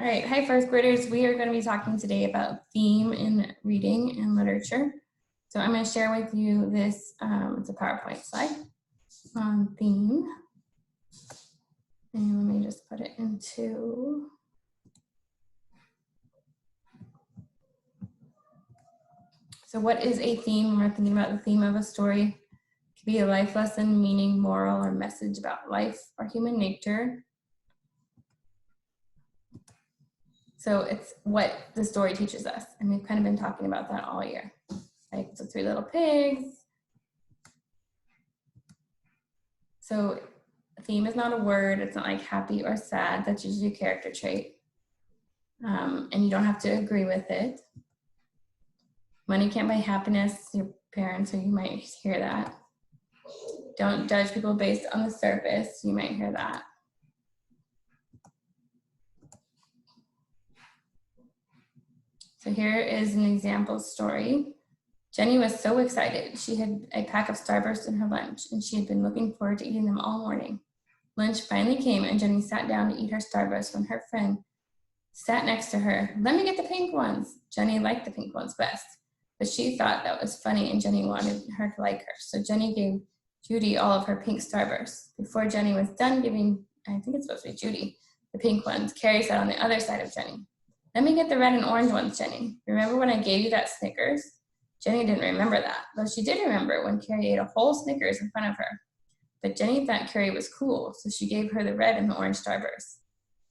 All right, hi first graders. We are going to be talking today about theme in reading and literature. So I'm going to share with you this, it's a PowerPoint slide on theme. And let me just put it into, so what is a theme? When we're thinking about the theme of a story, it could be a life lesson, meaning, moral, or message about life or human nature. So it's what the story teaches us. And we've kind of been talking about that all year. Like the Three Little Pigs. So theme is not a word. It's not like happy or sad. That's usually a character trait. And you don't have to agree with it. Money can't buy happiness, your parents, or you might hear that. Don't judge people based on the surface. You might hear that. So here is an example story. Jenny was so excited. She had a pack of Starbursts in her lunch, and she had been looking forward to eating them all morning. Lunch finally came, and Jenny sat down to eat her Starburst when her friend sat next to her. "Let me get the pink ones." Jenny liked the pink ones best, but she thought that was funny, and Jenny wanted her to like her. So Jenny gave Judy all of her pink Starbursts. Before Jenny was done giving, I think it's supposed to be Judy, the pink ones, Carrie sat on the other side of Jenny. "Let me get the red and orange ones, Jenny. Remember when I gave you that Snickers?" Jenny didn't remember that, though she did remember when Carrie ate a whole Snickers in front of her. But Jenny thought Carrie was cool, so she gave her the red and the orange Starbursts.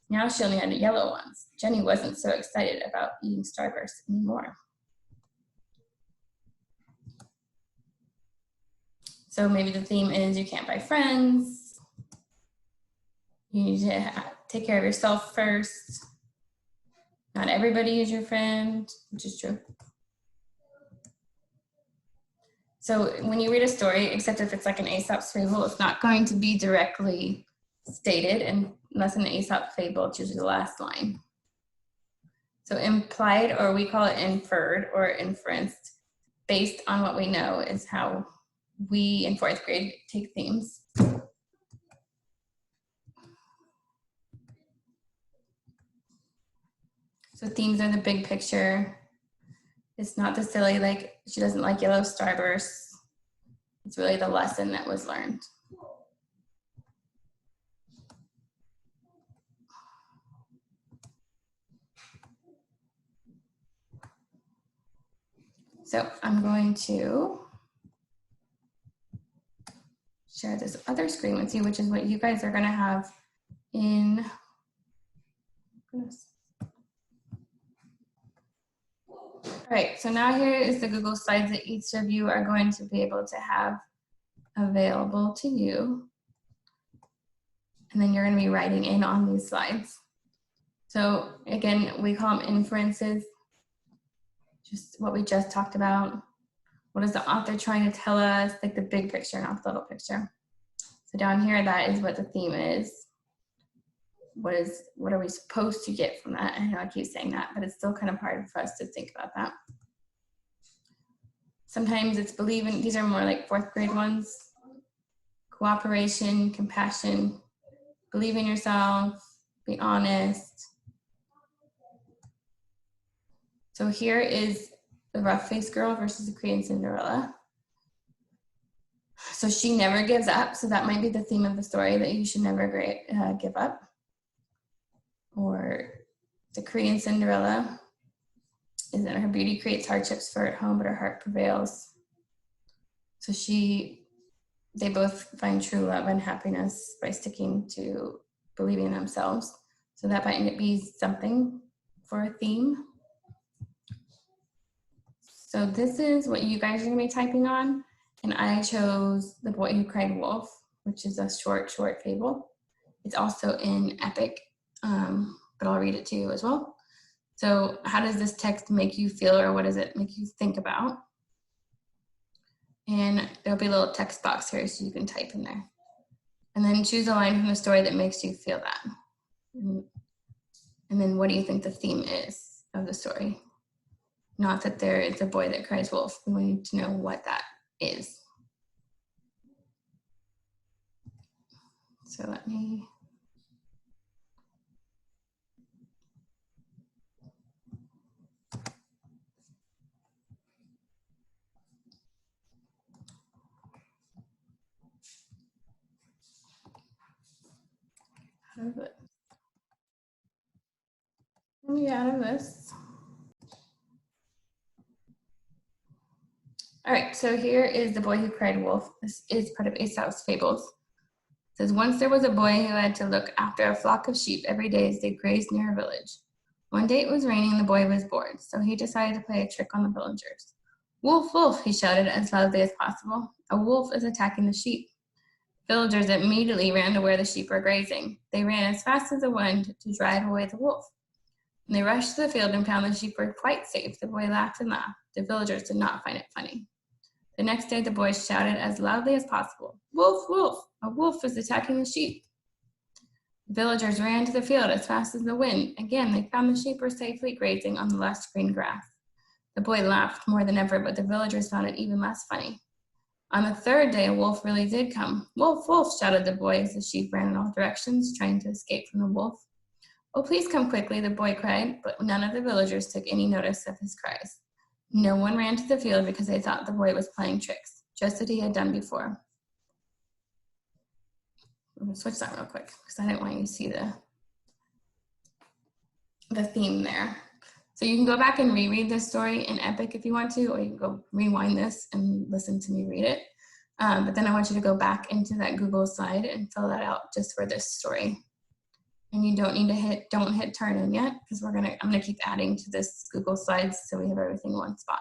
Now she only had the yellow ones. Jenny wasn't so excited about eating Starbursts anymore. So maybe the theme is you can't buy friends. You need to take care of yourself first. Not everybody is your friend, which is true. So when you read a story, except if it's like an Aesop's fable, it's not going to be directly stated, and unless in an Aesop fable, it's usually the last line. So implied, or we call it inferred or inferenced, based on what we know, is how we in fourth grade take themes. So themes are the big picture. It's not the silly, like she doesn't like yellow Starbursts. It's really the lesson that was learned. So I'm going to share this other screen with you, which is what you guys are going to have in, goodness. All right, so now here is the Google Slides that each of you are going to be able to have available to you. And then you're going to be writing in on these slides. So again, we call them inferences, just what we just talked about. What is the author trying to tell us? Like the big picture, not the little picture. So down here, that is what the theme is. What are we supposed to get from that? I know I keep saying that, but it's still kind of hard for us to think about that. Sometimes it's believing, these are more like fourth grade ones. Cooperation, compassion, believe in yourself, be honest. So here is the rough-faced girl versus the Korean Cinderella. So she never gives up. So that might be the theme of the story, that you should never give up. Or the Korean Cinderella is that her beauty creates hardships for her at home, but her heart prevails. So they both find true love and happiness by sticking to believing in themselves. So that might be something for a theme. So this is what you guys are gonna be typing on. And I chose The Boy Who Cried Wolf, which is a short fable. It's also in Epic, but I'll read it to you as well. So how does this text make you feel, or what does it make you think about? And there'll be a little text box here so you can type in there. And then choose a line from the story that makes you feel that. And then what do you think the theme is of the story? Not that there is a boy that cries wolf. We need to know what that is. So let me. out of it. Let me get out of this. All right, so here is The Boy Who Cried Wolf. This is part of Aesop's Fables. It says, once there was a boy who had to look after a flock of sheep every day as they grazed near a village. One day it was raining and the boy was bored, so he decided to play a trick on the villagers. Wolf, wolf, he shouted as loudly as possible. A wolf is attacking the sheep. Villagers immediately ran to where the sheep were grazing. They ran as fast as the wind to drive away the wolf. When they rushed to the field and found the sheep were quite safe, the boy laughed and laughed. The villagers did not find it funny. The next day, the boy shouted as loudly as possible, wolf, wolf, a wolf is attacking the sheep. The villagers ran to the field as fast as the wind. Again, they found the sheep were safely grazing on the lush green grass. The boy laughed more than ever, but the villagers found it even less funny. On the third day, a wolf really did come. Wolf, wolf, shouted the boy as the sheep ran in all directions, trying to escape from the wolf. Oh, please come quickly, the boy cried, but none of the villagers took any notice of his cries. No one ran to the field because they thought the boy was playing tricks, just as he had done before. I'm going to switch that real quick because I didn't want you to see the theme there. So you can go back and reread this story in Epic if you want to, or you can go rewind this and listen to me read it. But then I want you to go back into that Google slide and fill that out just for this story. And you don't need to don't hit turn in yet because I'm gonna keep adding to this Google Slides so we have everything in one spot.